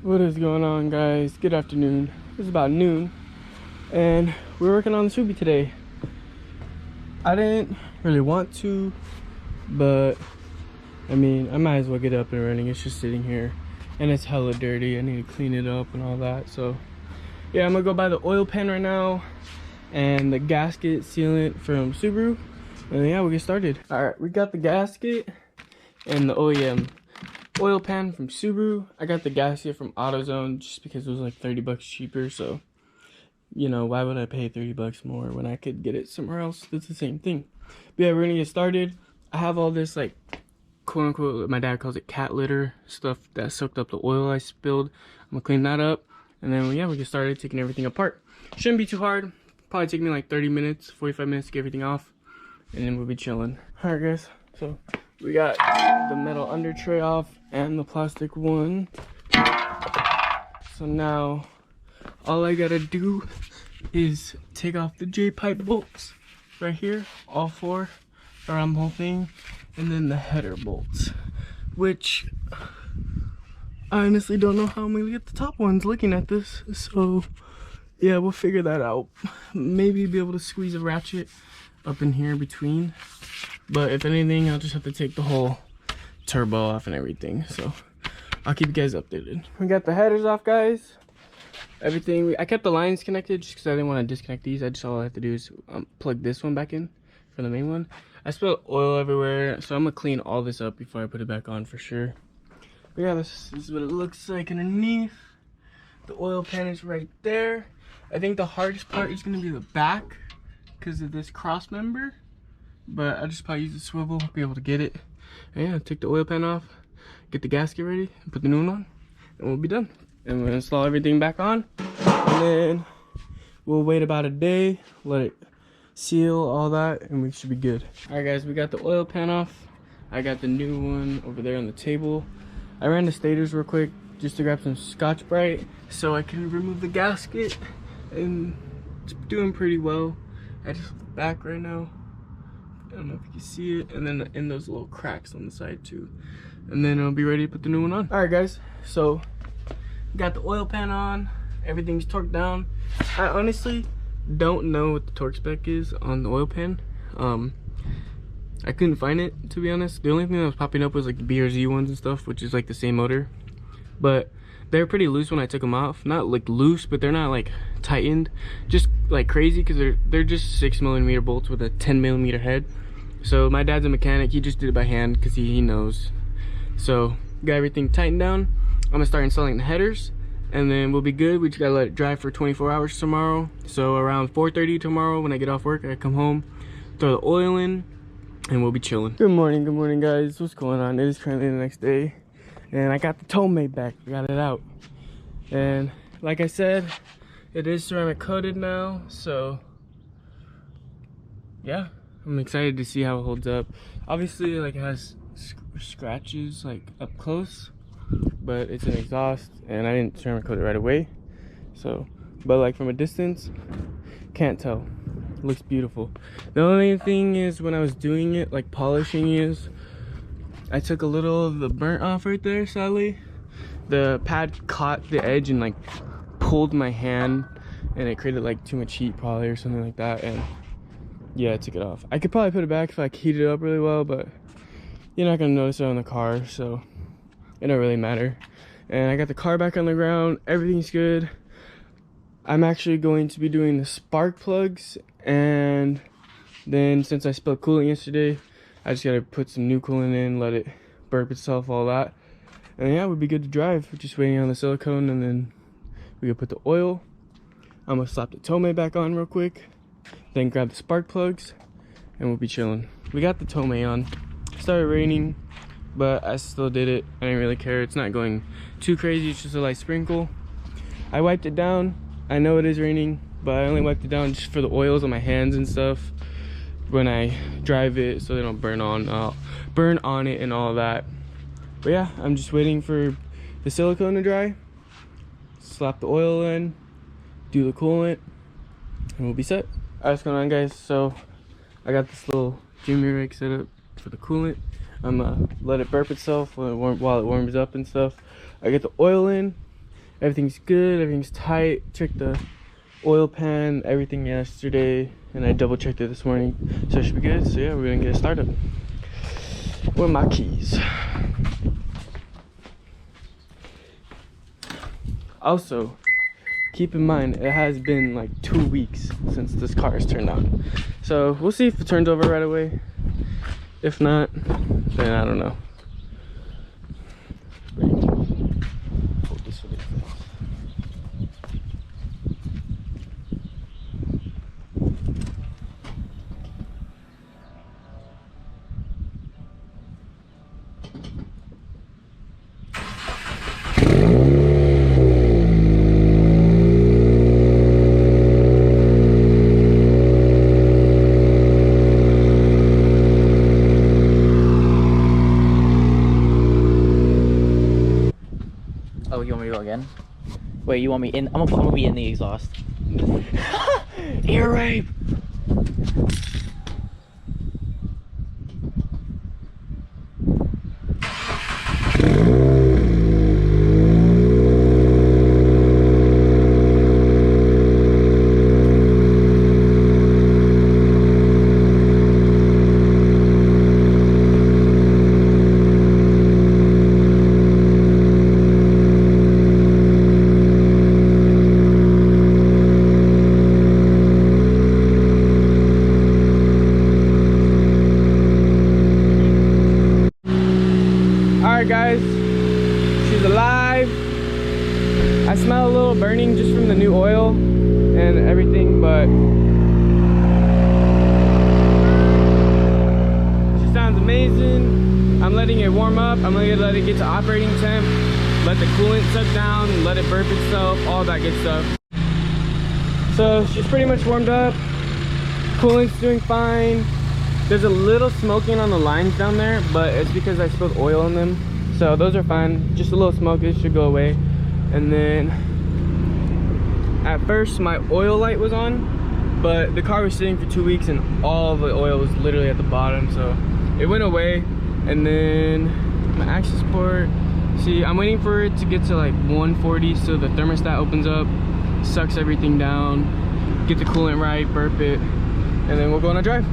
What is going on, guys? Good afternoon. It's about noon and we're working on the Subi today. I didn't really want to, but I mean, I might as well get up and running. It's just sitting here and it's hella dirty. I need to clean it up and all that. So yeah, I'm gonna go buy the oil pan right now and the gasket sealant from Subaru, and yeah, we'll get started. All right, we got the gasket and the OEM oil pan from Subaru. I got the gasket from AutoZone just because it was like 30 bucks cheaper. So, you know, why would I pay 30 bucks more when I could get it somewhere else that's the same thing? But yeah, we're gonna get started. I have all this, like, quote unquote, my dad calls it cat litter stuff that soaked up the oil I spilled. I'm gonna clean that up, and then yeah, we get started taking everything apart. Shouldn't be too hard. Probably take me like 30 minutes, 45 minutes to get everything off, and then we'll be chilling. All right, guys, so we got the metal under tray off and the plastic one. So now all I gotta do is take off the J-pipe bolts right here, all four around the whole thing, and then the header bolts, which I honestly don't know how I'm gonna get the top ones looking at this. So yeah, we'll figure that out. Maybe be able to squeeze a ratchet up in here between, but if anything, I'll just have to take the whole turbo off and everything. So I'll keep you guys updated. We got the headers off, guys. Everything, I kept the lines connected just because I didn't want to disconnect these. All I have to do is plug this one back in for the main one. I spilled oil everywhere, so I'm gonna clean all this up before I put it back on for sure. But yeah, this is what it looks like underneath. The oil pan is right there. I think the hardest part is gonna be the back because of this cross member, but I'll just probably use the swivel, be able to get it. And yeah, take the oil pan off, get the gasket ready, and put the new one on, and we'll be done. And we'll install everything back on, and then we'll wait about a day, let it seal, all that, and we should be good. All right, guys, we got the oil pan off. I got the new one over there on the table. I ran to Staters real quick just to grab some Scotch-Brite so I can remove the gasket, and it's doing pretty well. I just the back right now. I don't know if you can see it, and then in those little cracks on the side too. And then I'll be ready to put the new one on. All right, guys, so got the oil pan on, everything's torqued down. I honestly don't know what the torque spec is on the oil pan. I couldn't find it, to be honest. The only thing that was popping up was like the BRZ ones and stuff, which is like the same motor, but they're pretty loose when I took them off. Not like loose, but they're not like tightened just like crazy, because they're just 6mm bolts with a 10mm head. So my dad's a mechanic, he just did it by hand because he knows. So got everything tightened down. I'm gonna start installing the headers, and then we'll be good. We just gotta let it dry for 24 hours tomorrow. So around 4:30 tomorrow when I get off work, I come home, throw the oil in, and we'll be chilling. Good morning, guys. What's going on? It is currently the next day, and I got the Tomei back. I got it out, and like I said, it is ceramic coated now. So yeah, I'm excited to see how it holds up. Obviously, like, it has scratches like up close, but it's an exhaust, and I didn't ceramic coat it right away. So, but like from a distance, can't tell. It looks beautiful. The only thing is, when I was doing it, like polishing, is I took a little of the burnt off right there. Sadly, the pad caught the edge and like pulled my hand, and it created like too much heat probably, or something like that. And yeah, I took it off. I could probably put it back if I heat it up really well, but you're not gonna notice it on the car, so it don't really matter. And I got the car back on the ground. Everything's good. I'm actually going to be doing the spark plugs, and then since I spilled coolant yesterday, I just gotta put some new coolant in, let it burp itself, all that, and yeah, we'll be good to drive. We're just waiting on the silicone, and then we can put the oil. I'm gonna slap the Tomei back on real quick, then grab the spark plugs, and we'll be chilling. We got the Tomei on. It started raining, but I still did it. I didn't really care. It's not going too crazy, it's just a light sprinkle. I wiped it down. I know it is raining, but I only wiped it down just for the oils on my hands and stuff when I drive it, so they don't burn on it and all that. But yeah, I'm just waiting for the silicone to dry, slap the oil in, do the coolant, and we'll be set. Alright, what's going on, guys? So I got this little Jimmy rig set up for the coolant. I'm gonna let it burp itself while it warms up and stuff. I get the oil in, everything's good, everything's tight. Checked the oil pan, everything yesterday, and I double checked it this morning, so it should be good. So yeah, we're gonna get started. Where are my keys? Also, keep in mind it has been like 2 weeks since this car is turned on, so we'll see if it turns over right away. If not, then I don't know. Hold this for this. Oh, you want me to go again? Wait, you want me in? I'm gonna be in the exhaust. Ear rape! Alright guys, she's alive. I smell a little burning just from the new oil and everything, but she sounds amazing. I'm letting it warm up. I'm gonna let it get to operating temp, let the coolant suck down, let it burp itself, all that good stuff. So she's pretty much warmed up. Coolant's doing fine. There's a little smoking on the lines down there, but it's because I spilled oil on them. So those are fine. Just a little smoke, it should go away. And then at first my oil light was on, but the car was sitting for 2 weeks and all of the oil was literally at the bottom. So it went away. And then my access port, see, I'm waiting for it to get to like 140 so the thermostat opens up, sucks everything down, get the coolant right, burp it, and then we'll go on a drive.